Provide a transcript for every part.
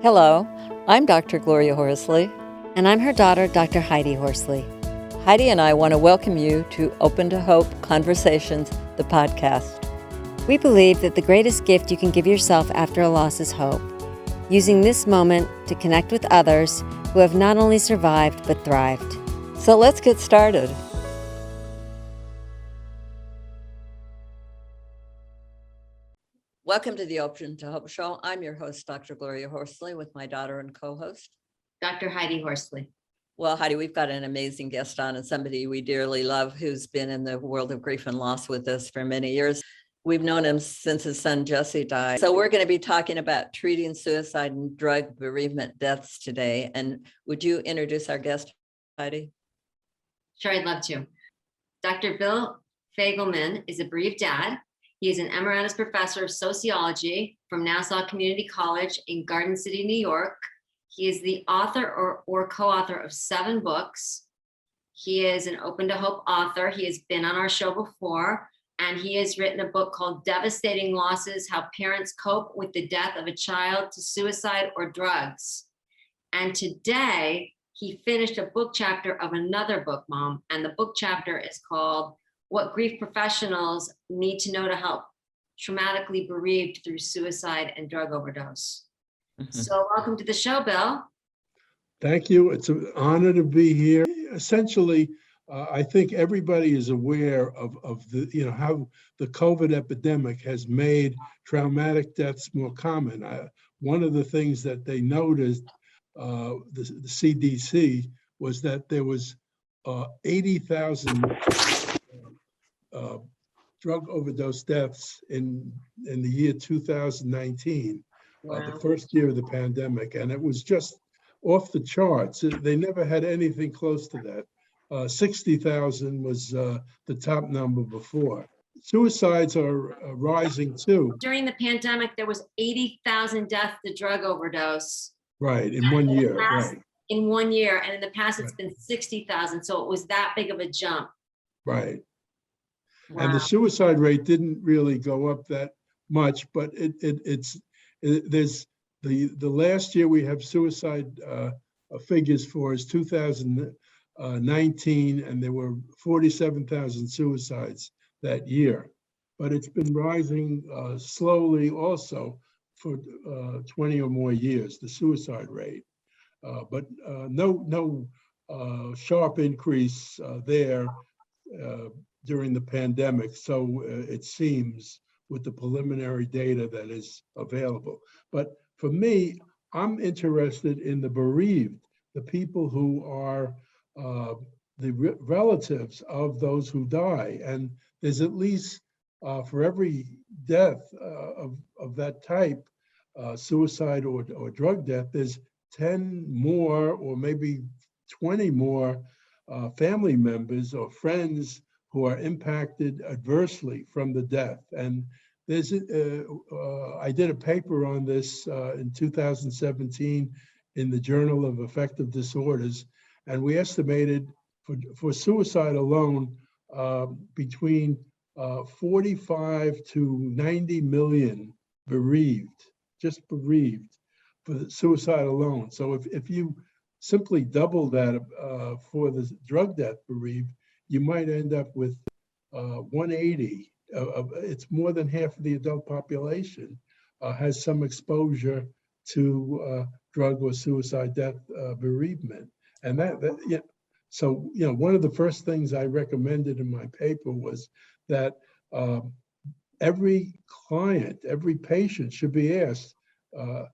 Hello, I'm Dr. Gloria Horsley. And I'm her daughter, Dr. Heidi Horsley. Heidi and I want to welcome you to Open to Hope Conversations, the podcast. We believe that the greatest gift you can give yourself after a loss is hope, using this moment to connect with others who have not only survived but thrived. So let's get started. Welcome to the Open to Hope Show. I'm your host, Dr. Gloria Horsley, with my daughter and co-host, Dr. Heidi Horsley. Well, Heidi, we've got an amazing guest on and somebody we dearly love who's been in the world of grief and loss with us for many years. We've known him since his son Jesse died. So we're going to be talking about treating suicide and drug bereavement deaths today. And would you introduce our guest, Heidi? Sure, I'd love to. Dr. Bill Feigelman is a bereaved dad. He is an emeritus professor of sociology from Nassau Community College in Garden City, New York. He is the author or co-author of 7 books. He is an Open to Hope author. He has been on our show before, and he has written a book called Devastating Losses: How Parents Cope with the Death of a Child to Suicide or Drugs. And today, he finished a book chapter of another book, Mom, and the book chapter is called What Grief Professionals Need to Know to Help Traumatically Bereaved Through Suicide and Drug Overdose. So welcome to the show, Bill. Thank you. It's an honor to be here. Essentially, I think everybody is aware of the, how the COVID epidemic has made traumatic deaths more common. One of the things that they noticed, the CDC, was that there was 80,000 drug overdose deaths in the year 2019. Wow. The first year of the pandemic, and it was just off the charts. They never had anything close to that. 60,000 was the top number before. Suicides are rising too. During the pandemic, there was 80,000 deaths to drug overdose. Right, in 1 year, right. In 1 year, and in the past it's been 60,000, so it was that big of a jump. Right. Wow. And the suicide rate didn't really go up that much, but there's the last year we have suicide figures for is 2019, and there were 47,000 suicides that year. But it's been rising slowly also for 20 or more years, the suicide rate. But no sharp increase there during the pandemic. So it seems, with the preliminary data that is available. But for me, I'm interested in the bereaved, the people who are the relatives of those who die. And there's at least, for every death of that type, suicide or drug death, there's 10 more or maybe 20 more family members or friends who are impacted adversely from the death. And there's I did a paper on this in 2017 in the Journal of Affective Disorders, and we estimated for suicide alone between 45 to 90 million bereaved, just bereaved for suicide alone. So if you simply double that for the drug death bereaved, you might end up with 180. It's more than half of the adult population has some exposure to drug or suicide death bereavement. And so one of the first things I recommended in my paper was that every client, every patient should be asked,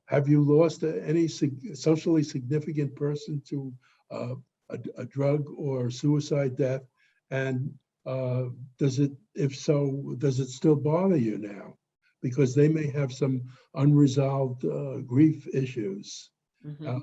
have you lost any socially significant person to a drug or suicide death? And if so, does it still bother you now? Because they may have some unresolved grief issues. Mm-hmm.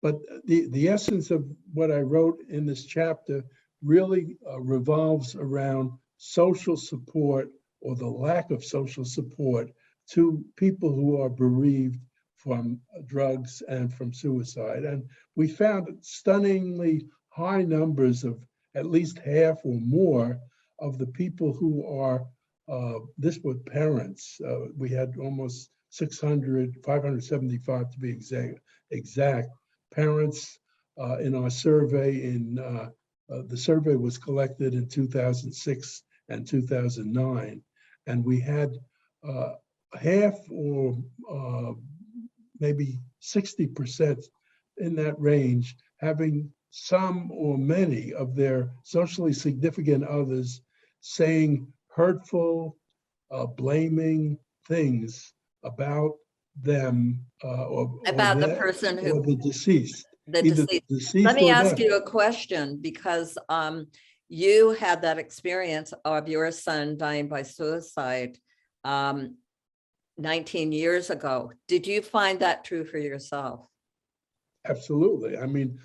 But the essence of what I wrote in this chapter really revolves around social support, or the lack of social support, to people who are bereaved from drugs and from suicide. And we found stunningly high numbers of at least half or more of the people who are, this were parents. We had almost 575 to be exact parents in our survey. The survey was collected in 2006 and 2009, and we had half or maybe 60% in that range having some or many of their socially significant others saying hurtful, blaming things about them or About the them, person or who, the deceased, the either deceased. the deceased Let me or ask them. you a question, because you had that experience of your son dying by suicide 19 years ago. Did you find that true for yourself? Absolutely. I mean,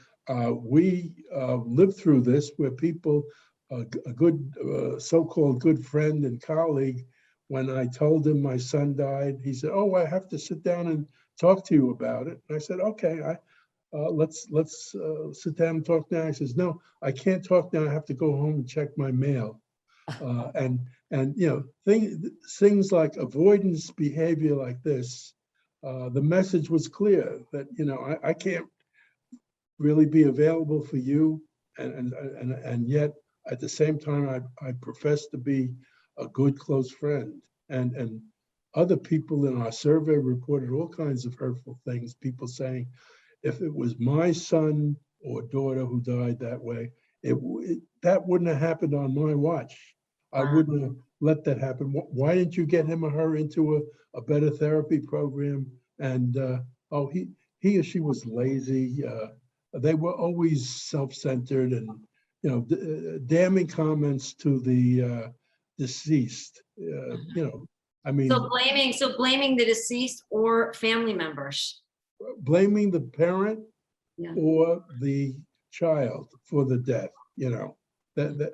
we lived through this where people, a good so-called good friend and colleague, when I told him my son died, he said, "Oh, I have to sit down and talk to you about it." And I said, "Okay, let's sit down and talk now." He says, "No, I can't talk now. I have to go home and check my mail." And you know, things like avoidance behavior like this, the message was clear that, you know, I can't really be available for you, and yet at the same time I profess to be a good close friend. And other people in our survey reported all kinds of hurtful things. People saying, if it was my son or daughter who died that way, that wouldn't have happened on my watch. I wouldn't have let that happen. Why didn't you get him or her into a better therapy program? And oh, he or she was lazy. They were always self-centered, and, you know, damning comments to the deceased. You know, I mean, So blaming the deceased or family members. blaming the parent Yeah. or the child for the death. You know, that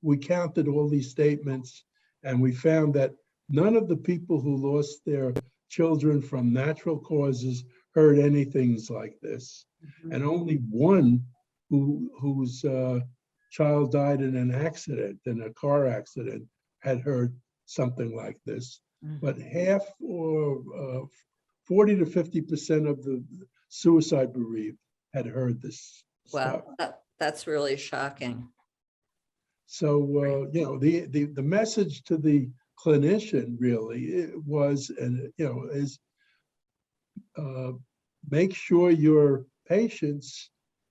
we counted all these statements, and we found that none of the people who lost their children from natural causes heard anything like this. And only one whose child died in an accident, in a car accident, had heard something like this. But half or 40 to 50% of the suicide bereaved had heard this stuff. Wow, that's really shocking. So you know, the message to the clinician really was, and you know, is make sure your patients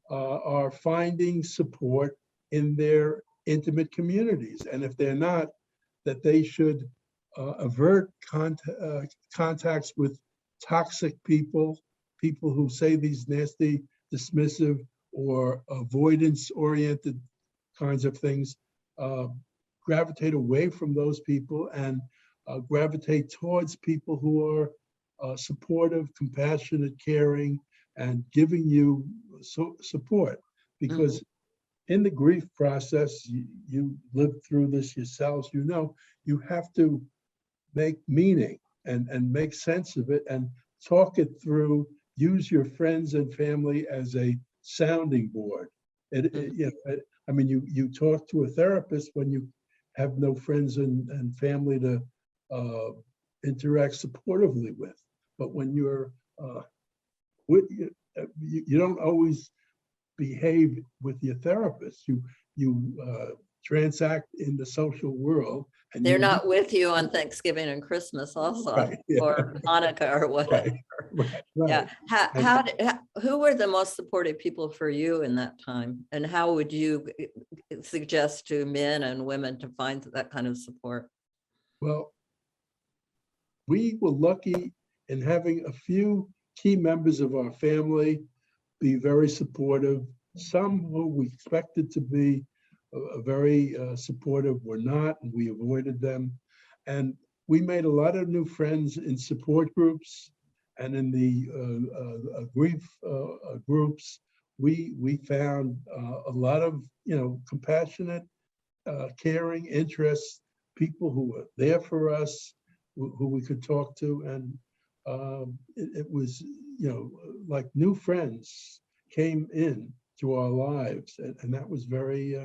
are finding support in their intimate communities, and if they're not, that they should avert contacts with toxic people who say these nasty, dismissive, or avoidance-oriented kinds of things. Gravitate away from those people and gravitate towards people who are supportive, compassionate, caring, and giving you support. Because in the grief process, you lived through this yourselves, you know, you have to make meaning and make sense of it and talk it through. Use your friends and family as a sounding board. You know, I mean, you talk to a therapist when you have no friends and family to interact supportively with. But when you're you don't always behave with your therapist. You transact in the social world. And They're not with you on Thanksgiving and Christmas also, Right, yeah. or Hanukkah or whatever. Right. Yeah. Who were the most supportive people for you in that time? And how would you suggest to men and women to find that kind of support? Well, we were lucky in having a few key members of our family be very supportive. Some who we expected to be very supportive were not, and we avoided them. And we made a lot of new friends in support groups and in the grief groups. We found a lot of, you know, compassionate, caring, interests, people who were there for us, who we could talk to. And it was, you know, like new friends came in to our lives, and that was very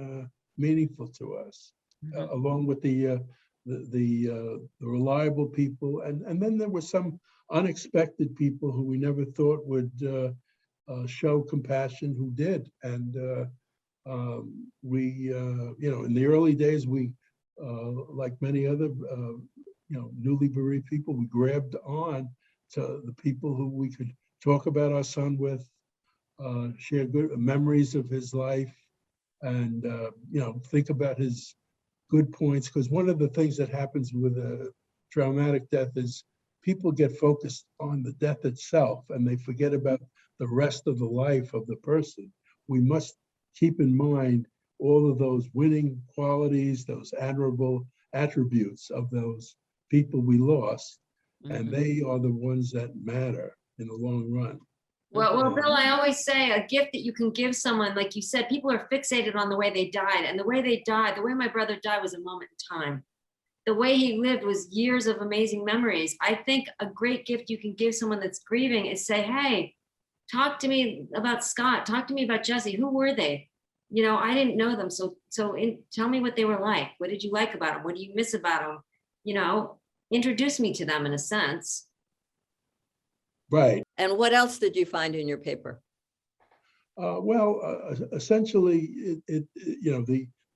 meaningful to us, along with the the reliable people, and then there were some unexpected people who we never thought would show compassion, who did. And we, in the early days, we, like many other, newly bereaved people, we grabbed on to the people who we could talk about our son with, share good memories of his life, and think about his good points. Because one of the things that happens with a traumatic death is people get focused on the death itself and they forget about the rest of the life of the person. We must keep in mind all of those winning qualities, those admirable attributes of those people we lost, and they are the ones that matter in the long run. Well, Bill, I always say a gift that you can give someone, like you said, people are fixated on the way they died, and the way they died, the way my brother died was a moment in time. The way he lived was years of amazing memories. I think a great gift you can give someone that's grieving is say, hey, talk to me about Scott, talk to me about Jesse. Who were they? I didn't know them. So tell me what they were like. What did you like about them? What do you miss about them? Introduce me to them in a sense. Right. And what else did you find in your paper? Essentially, the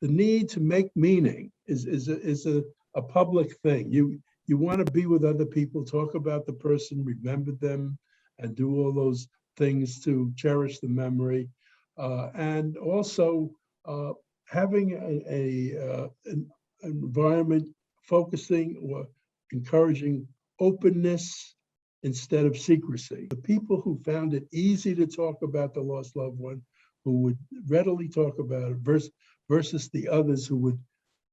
need to make meaning is a public thing. You want to be with other people, talk about the person, remember them, and do all those things to cherish the memory, and also having an environment focusing or encouraging openness instead of secrecy. The people who found it easy to talk about the lost loved one, who would readily talk about it, versus the others who would,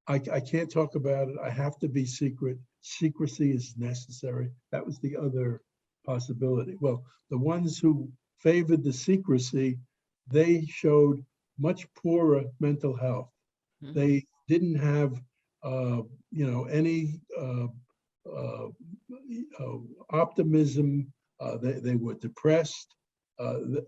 I can't talk about it, I have to be secret. Secrecy is necessary. That was the other possibility. Well, the ones who favored the secrecy, they showed much poorer mental health. They didn't have, any optimism. They were depressed.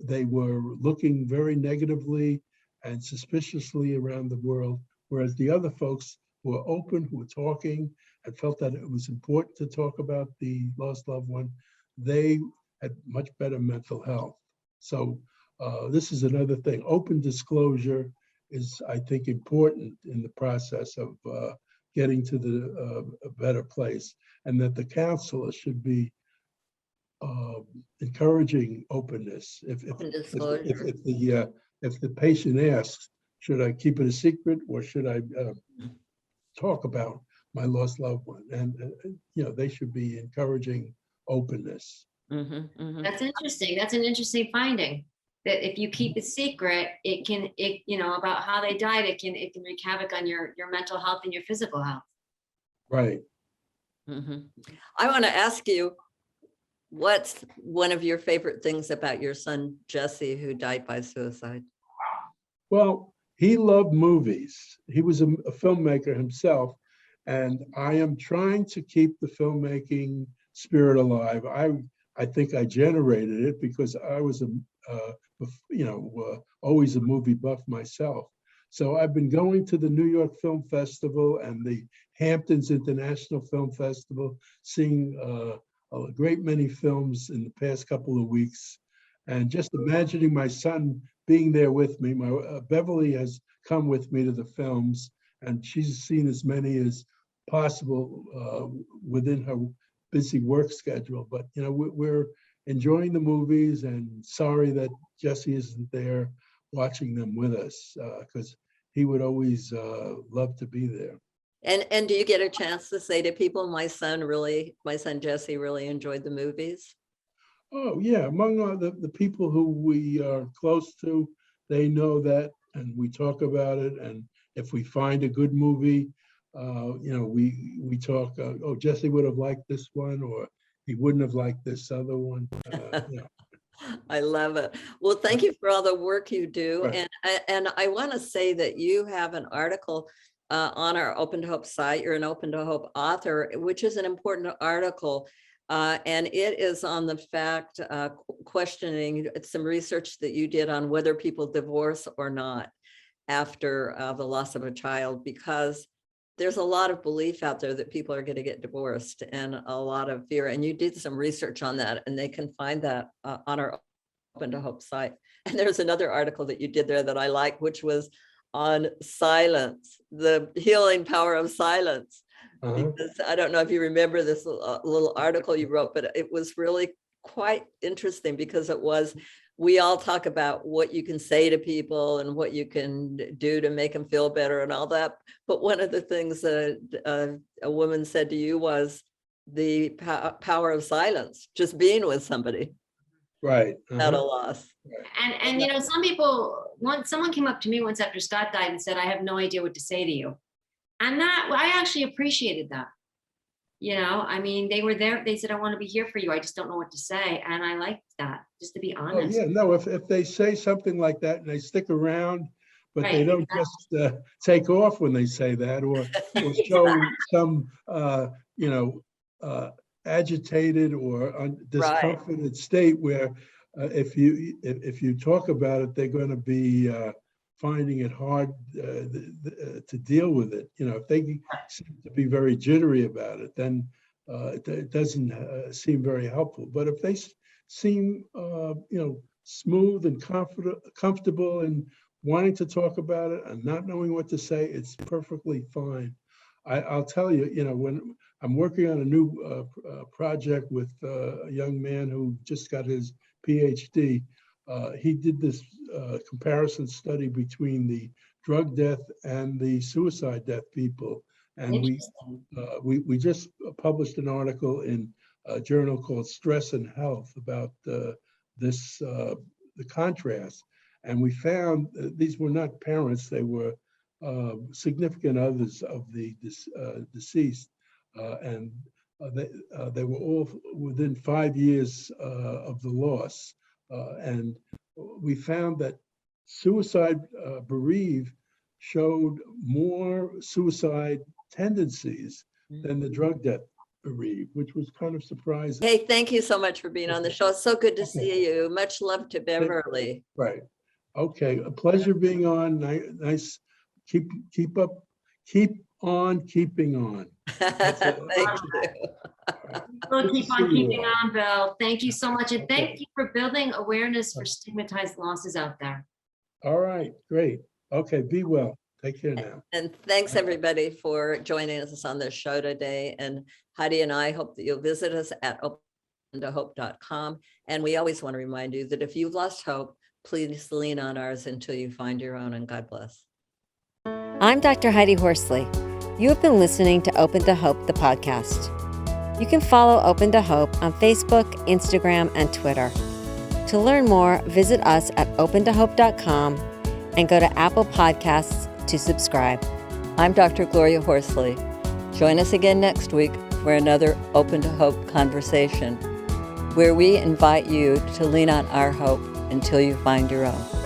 They were looking very negatively and suspiciously around the world, whereas the other folks who were open, who were talking, and felt that it was important to talk about the lost loved one, they had much better mental health. So this is another thing. Open disclosure is, I think, important in the process of getting to a better place, and that the counselor should be encouraging openness. If the patient asks, should I keep it a secret or should I talk about my lost loved one? And they should be encouraging openness. That's interesting. That's an interesting finding. That if you keep it secret, about how they died, it can wreak havoc on your mental health and your physical health. Right. I want to ask you, what's one of your favorite things about your son, Jesse, who died by suicide? Well, he loved movies. He was a filmmaker himself, and I am trying to keep the filmmaking spirit alive. I think I generated it because I was always a movie buff myself. So I've been going to the New York Film Festival and the Hamptons International Film Festival, seeing a great many films in the past couple of weeks, and just imagining my son being there with me. Beverly has come with me to the films, and she's seen as many as possible within her busy work schedule. But we're enjoying the movies, and sorry that Jesse isn't there watching them with us, because he would always love to be there. And do you get a chance to say to people, my son Jesse really enjoyed the movies? Oh yeah, among the people who we are close to, they know that, and we talk about it. And if we find a good movie, we talk. Oh, Jesse would have liked this one, or he wouldn't have liked this other one. I love it. Well, thank you for all the work you do. Right. And I want to say that you have an article on our Open to Hope site. You're an Open to Hope author, which is an important article. And it is on the fact, questioning some research that you did on whether people divorce or not after the loss of a child, because there's a lot of belief out there that people are going to get divorced and a lot of fear. And you did some research on that, and they can find that on our Open to Hope site. And there's another article that you did there that I like, which was on silence, the healing power of silence. Because I don't know if you remember this little article you wrote, but it was really quite interesting because we all talk about what you can say to people and what you can do to make them feel better and all that. But one of the things that a woman said to you was the power of silence, just being with somebody. Right. At a loss. And some people, someone came up to me once after Scott died and said, I have no idea what to say to you. And I actually appreciated that. They were there. They said, I want to be here for you. I just don't know what to say. And I liked that, just to be honest. Yeah, no, if they say something like that and they stick around, but Right, they don't just take off when they say that or show some, agitated or discomforted state where if you talk about it, they're going to be finding it hard to deal with it. If they seem to be very jittery about it, then it doesn't seem very helpful. But if they seem, smooth and comfortable and wanting to talk about it and not knowing what to say, it's perfectly fine. I'll tell you, when I'm working on a new project with a young man who just got his Ph.D., he did this comparison study between the drug death and the suicide death people. And we just published an article in a journal called Stress and Health about the contrast. And we found these were not parents, they were significant others of the deceased. And they were all within 5 years of the loss. And we found that suicide bereaved showed more suicide tendencies than the drug death bereaved, which was kind of surprising. Hey, thank you so much for being on the show. It's so good to see you. Much love to Beverly. Right. Okay. A pleasure being on. Nice. Keep on keeping on. Thank you. We'll keep on keeping on, Bill. Thank you so much. And thank you for building awareness for stigmatized losses out there. All right, great. Okay, be well. Take care now. And thanks everybody for joining us on this show today. And Heidi and I hope that you'll visit us at opentohope.com. And we always want to remind you that if you've lost hope, please lean on ours until you find your own, and God bless. I'm Dr. Heidi Horsley. You have been listening to Open to Hope, the podcast. You can follow Open to Hope on Facebook, Instagram, and Twitter. To learn more, visit us at opentohope.com and go to Apple Podcasts to subscribe. I'm Dr. Gloria Horsley. Join us again next week for another Open to Hope conversation, where we invite you to lean on our hope until you find your own.